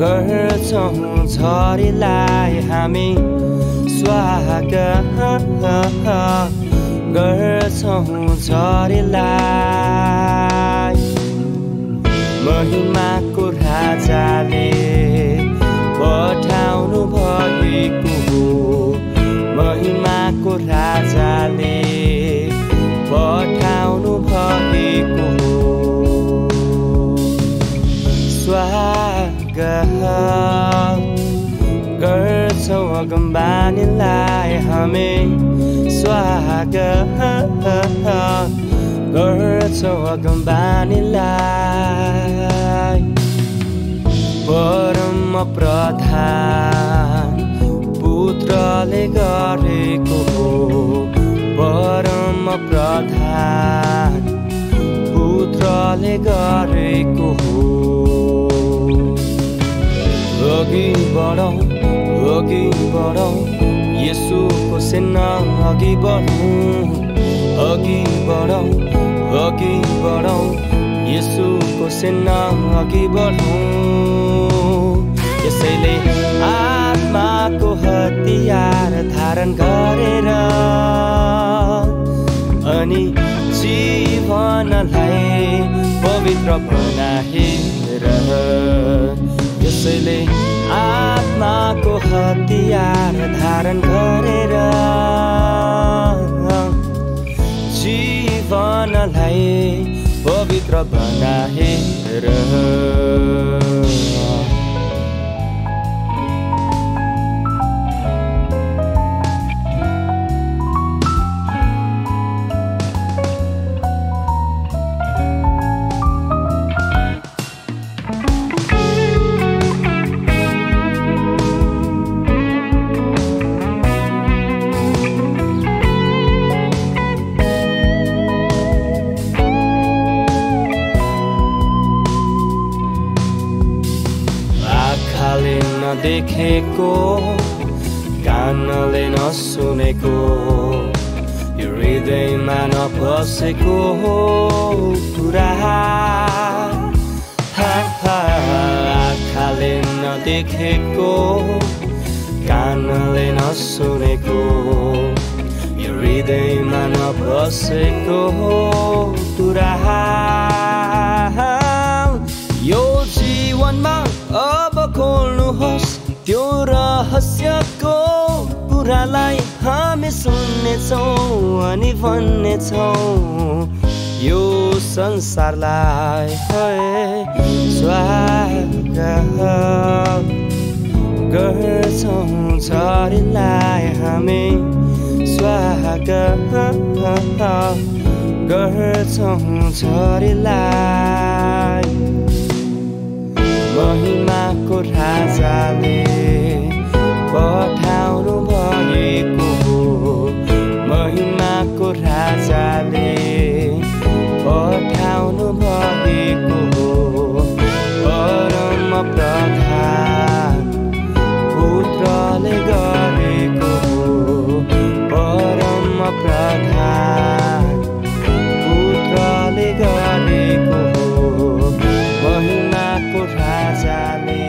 गर्छौं झरीलाई हामी स्वागत गर्छौं झरीलाई महिमाको राजाले पठाउनु भएको हो महिमाको राजाले पठाउनु भएको हो स्वागत गर्छौं अगमबानीलाई हामी स्वागत गर्छौं अगमबानीलाई परम प्रधान पुत्रले गरेको हो परम प्रधान पुत्रले गरेको हो अघि बढौं येशूको सेना अघि बढौं येशूको सेना अघि बढौं यसैले आत्माको हतियार धारण गरेर अनि जीवनलाई पवित्र बनाएर यसैले आत्माको हतियार धारण गरेर जीवनलाई पवित्र बनाएर देखेको कानले नसुनेको यो हृदयमा नपसेको कुरा आँखाले नदेखेको कानले नसुनेको यो हृदयमा नपसेको कुरा यो जीवनमा अब खोल्नुहोस् त्यो रहस्यको कुरालाई हामी सुन्नेछौँ अनि भन्नेछौँ यो संसारलाई स्वागत गर्छौं झरीलाई हामी स्वागत गर्छौं झरीलाई महिमाको राजाले पठाउनु भएको हो महिमाको राजाले पठाउनु भएको हो परम प्रधान पुत्रले गरेको हो परम प्रधान पुत्रले गरेको हो महिमाको राजाले